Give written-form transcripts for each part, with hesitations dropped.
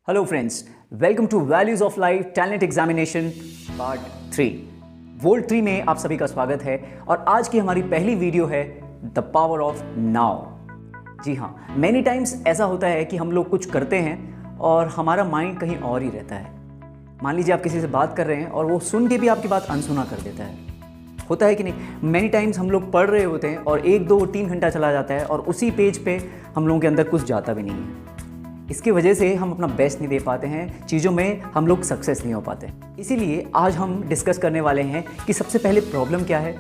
Hello friends, welcome to values of life talent examination part 3। Volt 3 में आप सभी का स्वागत है और आज की हमारी पहली वीडियो है द पावर ऑफ नाउ। जी हाँ, मैनी टाइम्स ऐसा होता है कि हम लोग कुछ करते हैं और हमारा माइंड कहीं और ही रहता है। मान लीजिए आप किसी से बात कर रहे हैं और वो सुन के भी आपकी बात अनसुना कर देता है। होता है कि नहीं? मैनी टाइम्स हम लोग पढ़ रहे होते हैं और 1, 2, 3 घंटा चला जाता है और उसी पेज पे हम लोगों के अंदर कुछ जाता भी नहीं है। इसकी वजह से हम अपना बेस्ट नहीं दे पाते हैं, चीज़ों में हम लोग सक्सेस नहीं हो पाते। इसीलिए आज हम डिस्कस करने वाले हैं कि सबसे पहले प्रॉब्लम क्या है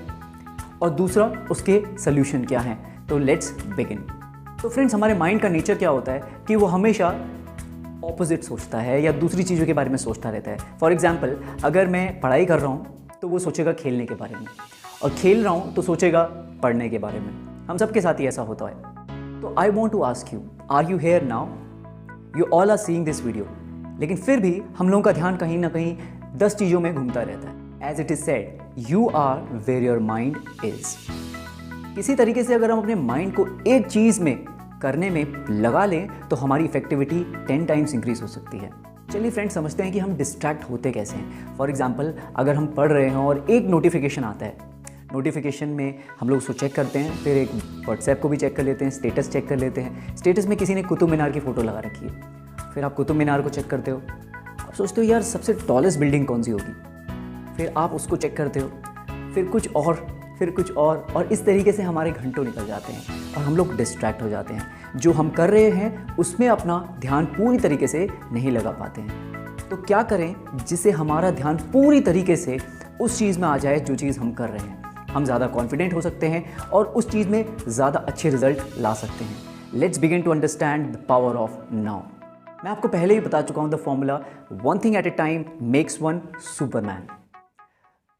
और दूसरा उसके सल्यूशन क्या हैं। तो लेट्स बिगिन। तो फ्रेंड्स, हमारे माइंड का नेचर क्या होता है कि वो हमेशा ऑपोजिट सोचता है या दूसरी चीज़ों के बारे में सोचता रहता है। फॉर एग्जाम्पल, अगर मैं पढ़ाई कर रहा हूँ तो वो सोचेगा खेलने के बारे में, और खेल रहा हूँ तो सोचेगा पढ़ने के बारे में। हम सबके साथ ही ऐसा होता है। तो I want to ask you, are you here now? You all are seeing this video. लेकिन फिर भी हम लोगों का ध्यान कहीं ना कहीं 10 चीज़ों में घूमता रहता है। As it is said, you are where your mind is. किसी तरीके से अगर हम अपने माइंड को एक चीज़ में करने में लगा लें तो हमारी इफेक्टिविटी 10 टाइम्स इंक्रीज हो सकती है। चलिए फ्रेंड्स, समझते हैं कि हम डिस्ट्रैक्ट होते कैसे हैं। फॉर एग्जाम्पल, अगर हम पढ़ रहे हैं और एक नोटिफिकेशन आता है, नोटिफिकेशन में हम लोग उसको चेक करते हैं, फिर एक व्हाट्सएप को भी चेक कर लेते हैं, स्टेटस चेक कर लेते हैं। स्टेटस में किसी ने कुतुब मीनार की फ़ोटो लगा रखी है, फिर आप कुतुब मीनार को चेक करते हो। आप सोचते हो यार सबसे टॉलेस्ट बिल्डिंग कौन सी होगी, फिर आप उसको चेक करते हो, फिर कुछ और इस तरीके से हमारे घंटों निकल जाते हैं और हम लोग डिस्ट्रैक्ट हो जाते हैं। जो हम कर रहे हैं उसमें अपना ध्यान पूरी तरीके से नहीं लगा पाते हैं। तो क्या करें जिससे हमारा ध्यान पूरी तरीके से उस चीज़ में आ जाए जो चीज़ हम कर रहे हैं। हम ज़्यादा कॉन्फिडेंट हो सकते हैं और उस चीज़ में ज़्यादा अच्छे रिजल्ट ला सकते हैं। Let's begin to understand the power of now. मैं आपको पहले ही बता चुका हूँ the formula, one thing at a time makes one superman.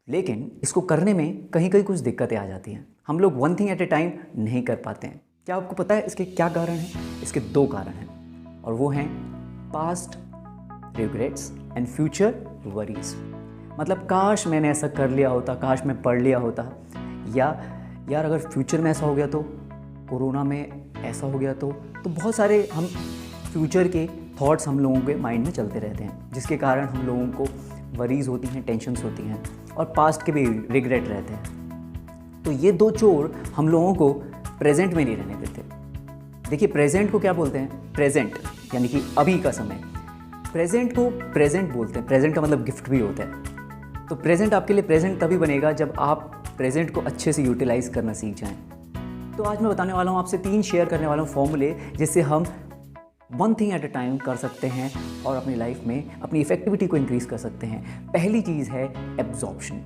लेकिन इसको करने में कहीं कहीं कुछ दिक्कतें आ जाती हैं। हम लोग one thing at a time नहीं कर पाते हैं। क्या आपको पता है इसके क्या कारण हैं? इसके 2 कारण हैं और वो हैं past regrets and future worries. मतलब काश मैंने ऐसा कर लिया होता, काश मैं पढ़ लिया होता, या यार अगर फ्यूचर में ऐसा हो गया तो, कोरोना में ऐसा हो गया तो बहुत सारे हम फ्यूचर के थॉट्स हम लोगों के माइंड में चलते रहते हैं, जिसके कारण हम लोगों को वरीज होती हैं, टेंशन्स होती हैं और पास्ट के भी रिग्रेट रहते हैं। तो ये 2 चोर हम लोगों को प्रेजेंट में नहीं रहने देते। देखिए, प्रेजेंट को क्या बोलते हैं? प्रेजेंट यानी कि अभी का समय। प्रेजेंट को प्रेजेंट बोलते हैं। प्रेजेंट का मतलब गिफ्ट भी होता है। तो प्रेजेंट आपके लिए प्रेजेंट तभी बनेगा जब आप प्रेजेंट को अच्छे से यूटिलाइज करना सीख जाएं। तो आज मैं बताने वाला हूँ आपसे 3 शेयर करने वाला हूँ फॉर्मूले, जिससे हम one thing at a time कर सकते हैं और अपनी लाइफ में अपनी इफेक्टिविटी को इंक्रीज कर सकते हैं। पहली चीज़ है एब्जॉर्प्शन।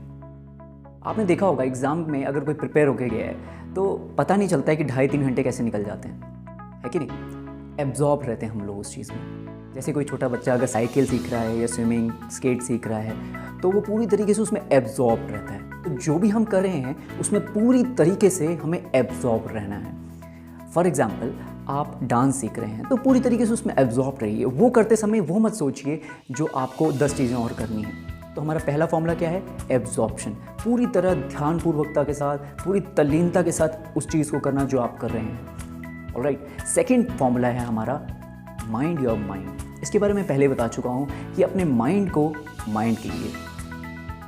आपने देखा होगा एग्जाम में अगर कोई प्रिपेयर होके गया है तो पता नहीं चलता है कि 2.5-3 घंटे कैसे निकल जाते हैं, है कि नहीं? एब्जॉर्ब रहते हैं हम लोग उस चीज़ में। जैसे कोई छोटा बच्चा अगर साइकिल सीख रहा है या स्विमिंग, स्केट सीख रहा है तो वो पूरी तरीके से उसमें एब्जॉर्ब रहता है। तो जो भी हम कर रहे हैं उसमें पूरी तरीके से हमें एब्जॉर्ब रहना है। फॉर एग्जाम्पल, आप डांस सीख रहे हैं तो पूरी तरीके से उसमें एब्जॉर्ब रहिए। वो करते समय वो मत सोचिए जो आपको 10 चीज़ें और करनी है। तो हमारा पहला फॉर्मूला क्या है? एब्जॉर्प्शन। पूरी तरह ध्यानपूर्वकता के साथ, पूरी तल्लीनता के साथ उस चीज़ को करना जो आप कर रहे हैं। ऑलराइट, सेकेंड फॉर्मूला है हमारा माइंड योर माइंड। इसके बारे में पहले बता चुका हूँ कि अपने माइंड को माइंड कीजिए,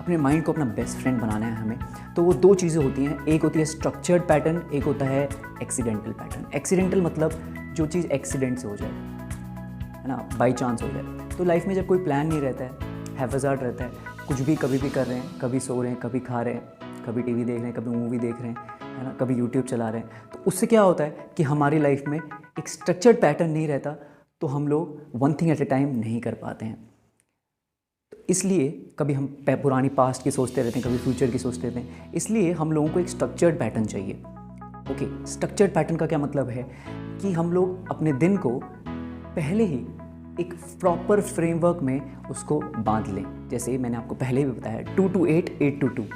अपने माइंड को अपना बेस्ट फ्रेंड बनाना है हमें। तो वो 2 चीज़ें होती हैं, एक होती है स्ट्रक्चर्ड पैटर्न, एक होता है एक्सीडेंटल पैटर्न। एक्सीडेंटल मतलब जो चीज़ एक्सीडेंट से हो जाए, है ना, बाई चांस हो जाए। तो लाइफ में जब कोई प्लान नहीं रहता है, हैफज़ार्ड रहता है, कुछ भी कभी भी कर रहे हैं, कभी सो रहे हैं, कभी खा रहे हैं, कभी टीवी देख रहे हैं, कभी मूवी देख रहे हैं, है ना, कभी यूट्यूब चला रहे हैं, तो उससे क्या होता है कि हमारी लाइफ में एक स्ट्रक्चर्ड पैटर्न नहीं रहता, तो हम लोग one thing at a time नहीं कर पाते हैं। तो इसलिए कभी हम पुरानी पास्ट की सोचते रहते हैं, कभी फ्यूचर की सोचते रहते हैं। इसलिए हम लोगों को एक स्ट्रक्चर्ड पैटर्न चाहिए। ओके, स्ट्रक्चर्ड पैटर्न का क्या मतलब है कि हम लोग अपने दिन को पहले ही एक प्रॉपर फ्रेमवर्क में उसको बांध लें। जैसे मैंने आपको पहले भी बताया 2 to 8, 8 to 2।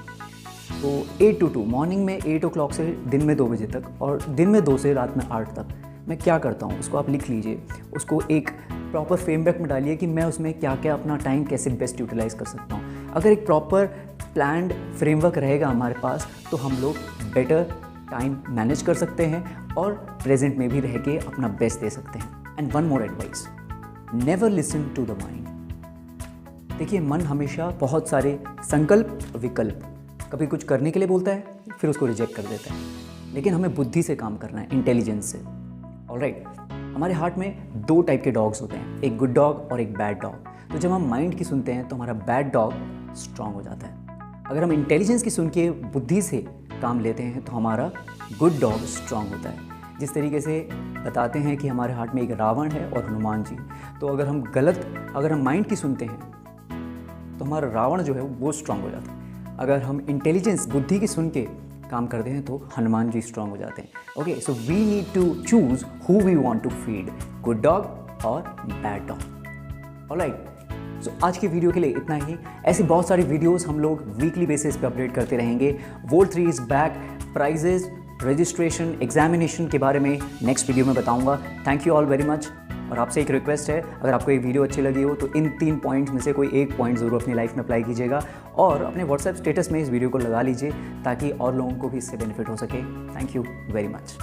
तो 8 to 2 मॉर्निंग में 8 o'clock से दिन में 2 बजे तक और दिन में 2 से रात में 8 तक मैं क्या करता हूँ उसको आप लिख लीजिए। उसको एक प्रॉपर फ्रेमवर्क में डालिए कि मैं उसमें क्या क्या अपना टाइम कैसे बेस्ट यूटिलाइज कर सकता हूँ। अगर एक प्रॉपर प्लान्ड फ्रेमवर्क रहेगा हमारे पास तो हम लोग बेटर टाइम मैनेज कर सकते हैं और प्रेजेंट में भी रह के अपना बेस्ट दे सकते हैं। And one more advice, never listen to the mind. देखिए, मन हमेशा बहुत सारे संकल्प विकल्प, कभी कुछ करने के लिए बोलता है, फिर उसको रिजेक्ट कर देता है, लेकिन हमें बुद्धि से काम करना है, इंटेलिजेंस से। ऑलराइट, हमारे हार्ट में 2 टाइप के डॉग्स होते हैं, एक गुड डॉग और एक बैड डॉग। तो जब हम माइंड की सुनते हैं तो हमारा बैड डॉग स्ट्रांग हो जाता है। अगर हम इंटेलिजेंस की सुन के बुद्धि से काम लेते हैं तो हमारा गुड डॉग स्ट्रांग होता है। जिस तरीके से बताते हैं कि हमारे हार्ट में एक रावण है और हनुमान जी, तो अगर हम माइंड की सुनते हैं तो हमारा रावण जो है वो स्ट्रांग हो जाता है। अगर हम इंटेलिजेंस बुद्धि की सुन के काम करते हैं तो हनुमान जी स्ट्रांग हो जाते हैं। Okay, so we need to choose who we want to feed, good dog और बैड डॉग। ऑलराइट, सो आज की वीडियो के लिए इतना ही। ऐसी बहुत सारी वीडियोस हम लोग वीकली बेसिस पे अपडेट करते रहेंगे। Volt 3 is back. Prizes, registration, examination के बारे में नेक्स्ट वीडियो में बताऊंगा। Thank you all very much. और आपसे एक रिक्वेस्ट है, अगर आपको ये वीडियो अच्छी लगी हो तो इन 3 पॉइंट्स में से कोई एक पॉइंट ज़रूर अपनी लाइफ में अप्लाई कीजिएगा और अपने व्हाट्सएप स्टेटस में इस वीडियो को लगा लीजिए ताकि और लोगों को भी इससे बेनिफिट हो सके। Thank you very much.